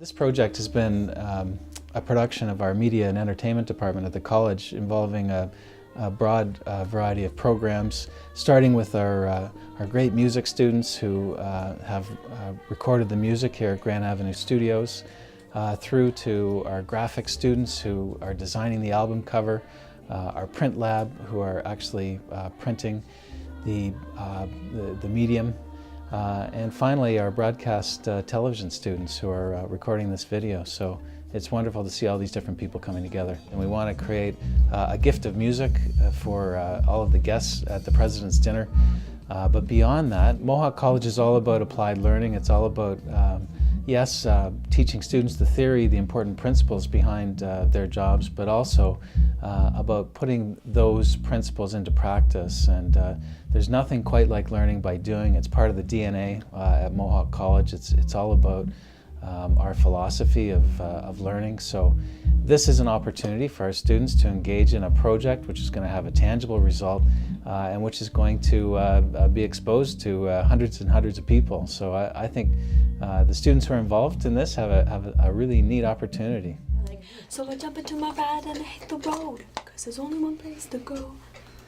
This project has been a production of our Media and Entertainment Department at the college, involving a broad variety of programs, starting with our great music students who have recorded the music here at Grand Avenue Studios, through to our graphic students who are designing the album cover, our print lab who are actually printing the medium, and finally our broadcast television students who are recording this video. So it's wonderful to see all these different people coming together. And we want to create a gift of music for all of the guests at the President's Dinner. But beyond that, Mohawk College is all about applied learning. It's all about, yes, teaching students the theory, the important principles behind their jobs, but also about putting those principles into practice. And there's nothing quite like learning by doing. It's part of the DNA at Mohawk College. It's all about our philosophy of learning. So this is an opportunity for our students to engage in a project which is going to have a tangible result and which is going to be exposed to hundreds and hundreds of people. So I think the students who are involved in this have a really neat opportunity. So I jump into my ride and I hit the road, 'cause there's only one place to go.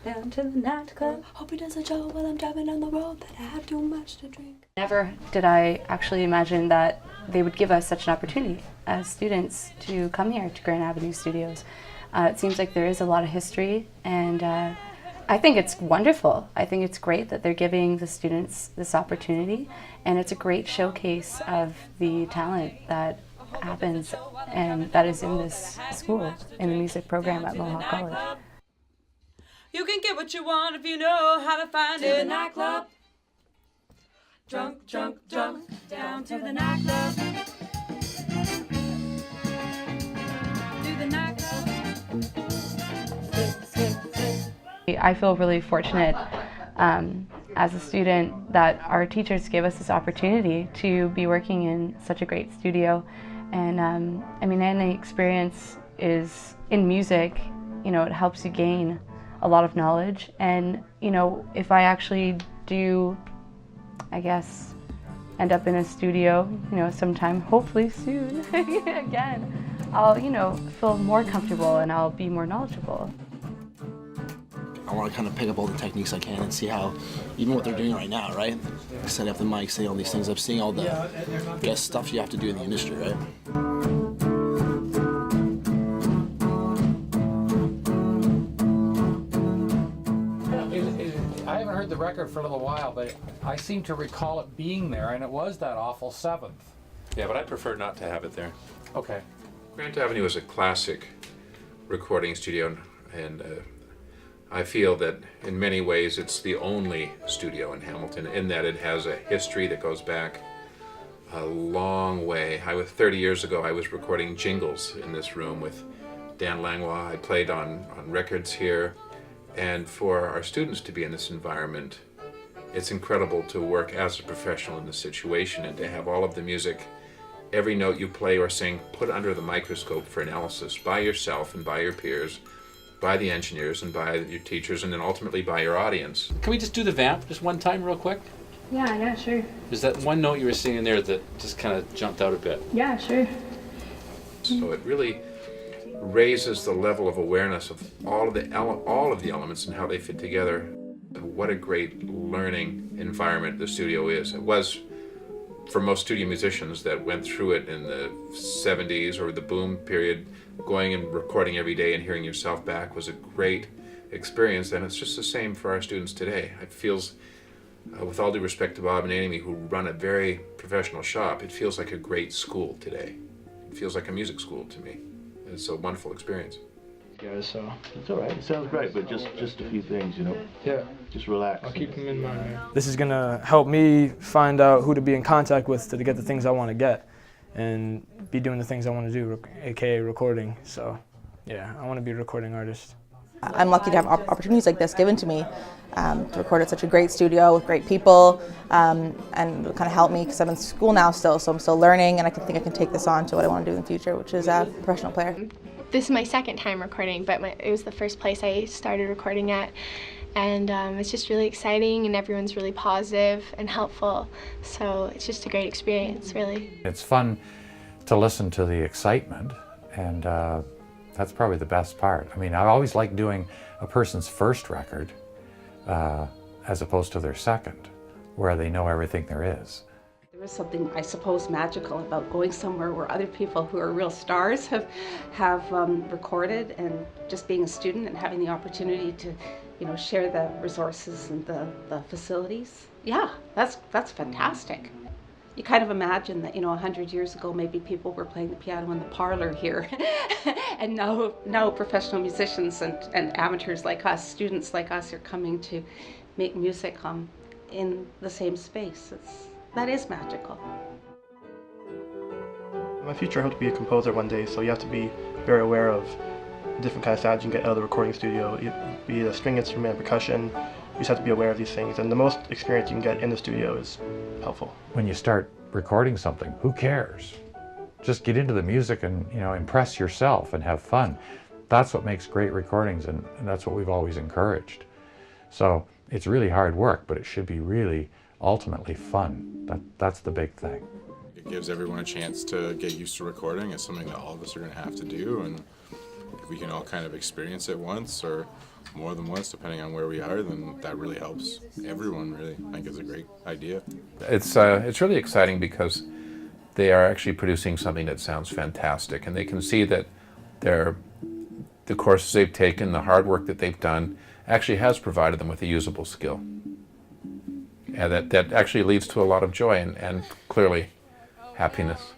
Down to the nightclub. Hope he doesn't show while I'm driving down the road that I have too much to drink. Never did I actually imagine that they would give us such an opportunity as students to come here to Grand Avenue Studios. It seems like there is a lot of history, and I think it's wonderful. I think it's great that they're giving the students this opportunity, and it's a great showcase of the talent that happens and that is in this school, in the music program at Mohawk College. You can get what you want if you know how to find it. To the nightclub. Drunk, drunk, drunk, down to the nightclub. To the nightclub. I feel really fortunate as a student that our teachers gave us this opportunity to be working in such a great studio. And I mean, any experience is in music, you know, it helps you gain a lot of knowledge. And, you know, if I actually do, I guess, end up in a studio, you know, sometime, hopefully soon, again, I'll, you know, feel more comfortable and I'll be more knowledgeable. I want to kind of pick up all the techniques I can and see how, even what they're doing right now, right? Setting up the mic, saying all these things. I'm seeing all the guest stuff you have to do in the industry, right? I haven't heard the record for a little while, but I seem to recall it being there, and it was that awful 7th. Yeah, but I prefer not to have it there. Okay. Grant Avenue is a classic recording studio, and I feel that in many ways it's the only studio in Hamilton, in that it has a history that goes back a long way. 30 years ago, I was recording jingles in this room with Dan Langlois. I played on records here. And for our students to be in this environment, it's incredible to work as a professional in this situation and to have all of the music, every note you play or sing, put under the microscope for analysis by yourself and by your peers, by the engineers and by your teachers, and then ultimately by your audience. Can we just do the vamp just one time real quick? Yeah, sure. There's that one note you were singing there that just kind of jumped out a bit. Yeah, sure. So it really raises the level of awareness of all of the elements and how they fit together. What a great learning environment the studio is. It was for most studio musicians that went through it in the 70s or the boom period. Going and recording every day and hearing yourself back was a great experience, and it's just the same for our students today. It feels, with all due respect to Bob and Amy, who run a very professional shop, it feels like a great school today. It feels like a music school to me. It's a wonderful experience. Guys, so it's all right. It sounds great, but just a few things, you know. Yeah. Just relax. I'll keep them in mind, man. This is gonna help me find out who to be in contact with to get the things I want to get, and be doing the things I want to do, aka recording. So, yeah, I want to be a recording artist. I'm lucky to have opportunities like this given to me to record at such a great studio with great people, and it kind of helped me because I'm in school now still, so I'm still learning, and I think I can take this on to what I want to do in the future, which is a professional player. This is my second time recording, but it was the first place I started recording at, and it's just really exciting, and everyone's really positive and helpful, so it's just a great experience, really. It's fun to listen to the excitement, and that's probably the best part. I mean, I always like doing a person's first record as opposed to their second, where they know everything there is. There was something, I suppose, magical about going somewhere where other people who are real stars have recorded, and just being a student and having the opportunity to, share the resources and the facilities. Yeah, that's fantastic. You kind of imagine that, 100 years ago, maybe people were playing the piano in the parlor here, and now professional musicians and amateurs like us, students like us, are coming to make music in the same space. That is magical. In my future, I hope to be a composer one day, so you have to be very aware of different kind of sounds you can get out of the recording studio, be it a string instrument, percussion. You just have to be aware of these things, and the most experience you can get in the studio is helpful. When you start recording something, who cares? Just get into the music and impress yourself and have fun. That's what makes great recordings, and that's what we've always encouraged. So it's really hard work, but it should be really ultimately fun. That's the big thing. It gives everyone a chance to get used to recording. It's something that all of us are going to have to do, and if we can all kind of experience it once or more than once, depending on where we are, then that really helps everyone, really. I think it's a great idea. It's really exciting because they are actually producing something that sounds fantastic, and they can see that the courses they've taken, the hard work that they've done, actually has provided them with a usable skill. And that actually leads to a lot of joy and clearly happiness.